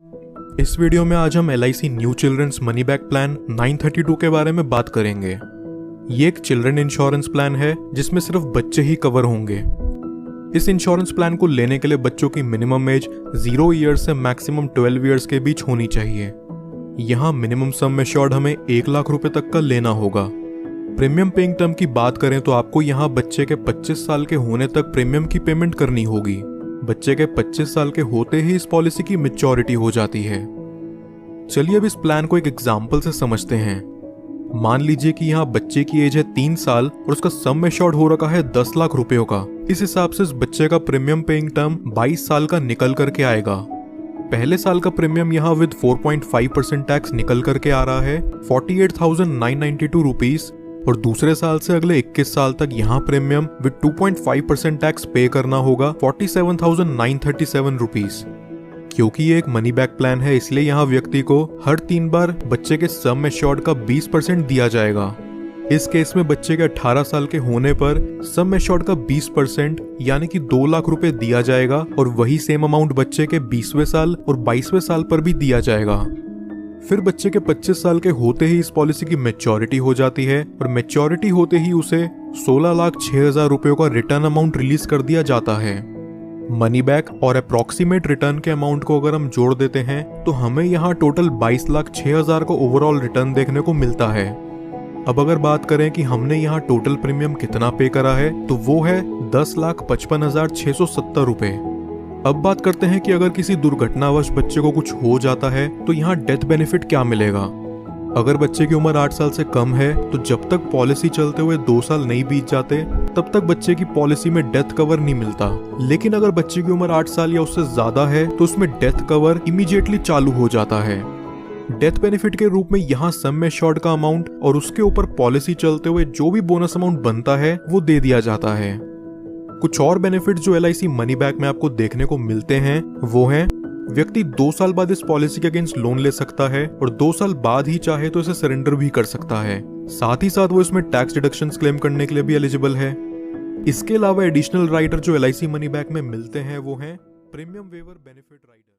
इस वीडियो में आज हम LIC new children's money back plan 932 के बारे में बात करेंगे। ये एक चिल्ड्रन इंश्योरेंस प्लान है जिसमें सिर्फ बच्चे ही कवर होंगे। इस इंश्योरेंस प्लान को लेने के लिए बच्चों की मिनिमम एज 0 ईयर्स से मैक्सिमम 12 ईयर्स के बीच होनी चाहिए। यहाँ मिनिमम सम एश्योर्ड हमें 1 लाख रुपए तक का लेना होगा। प्रीमियम पेइंग टर्म की बात करें तो आपको यहाँ बच्चे के 25 साल के होने तक प्रीमियम की पेमेंट करनी होगी। बच्चे के 25 साल के होते ही इस पॉलिसी की मैच्योरिटी हो जाती है। चलिए अब इस प्लान को एक एग्जाम्पल से समझते हैं। मान लीजिए कि यहाँ बच्चे की एज है 3 साल और उसका सम एश्योर्ड हो रखा है 10 लाख रुपयों का। इस हिसाब से इस बच्चे का प्रीमियम पेइंग टर्म 22 साल का निकल करके आएगा। पहले साल का प्रीमियम यहाँ विद 4.5% टैक्स निकल करके आ रहा है 48,992 रुपीज, और दूसरे साल से अगले 21 साल तक यहाँ प्रीमियम विद 2.5% टैक्स पे करना होगा 47,937 रुपीज। क्योंकि ये एक मनी बैक प्लान है इसलिए यहाँ व्यक्ति को हर 3 बार बच्चे के सम एश्योर्ड का 20% दिया जाएगा। इस केस में बच्चे के 18 साल के होने पर सम एश्योर्ड का 20% यानी कि 2 लाख रुपए दिया जाएगा, और वही सेम अमाउंट बच्चे के 20वें साल और 22वें साल पर भी दिया जाएगा। फिर बच्चे के 25 साल के होते ही इस पॉलिसी की मैच्योरिटी हो जाती है, और मैच्योरिटी होते ही उसे 16,06,000 रुपयों का रिटर्न अमाउंट रिलीज कर दिया जाता है। मनी बैक और अप्रॉक्सीमेट रिटर्न के अमाउंट को अगर हम जोड़ देते हैं तो हमें यहाँ टोटल 22,06,000 का ओवरऑल रिटर्न देखने को मिलता है। अब अगर बात करें कि हमने यहाँ टोटल प्रीमियम कितना पे करा है तो वो है 10,55,670 रुपए। अब बात करते हैं कि अगर किसी दुर्घटनावश बच्चे को कुछ हो जाता है तो यहाँ डेथ बेनिफिट क्या मिलेगा। अगर बच्चे की उम्र 8 साल से कम है तो जब तक पॉलिसी चलते हुए 2 साल नहीं बीत जाते तब तक बच्चे की पॉलिसी में डेथ कवर नहीं मिलता। लेकिन अगर बच्चे की उम्र 8 साल या उससे ज्यादा है तो उसमें डेथ कवर इमीडिएटली चालू हो जाता है। डेथ बेनिफिट के रूप में यहाँ सम एश्योर्ड का अमाउंट और उसके ऊपर पॉलिसी चलते हुए जो भी बोनस अमाउंट बनता है वो दे दिया जाता है। कुछ और बेनिफिट जो LIC मनी बैक में आपको देखने को मिलते हैं वो हैं, व्यक्ति 2 साल बाद इस पॉलिसी के अगेंस्ट लोन ले सकता है और 2 साल बाद ही चाहे तो इसे सरेंडर भी कर सकता है। साथ ही साथ वो इसमें टैक्स डिडक्शंस क्लेम करने के लिए भी एलिजिबल है। इसके अलावा एडिशनल राइटर जो LIC मनी बैक में मिलते हैं वो हैं प्रीमियम वेवर बेनिफिट राइटर।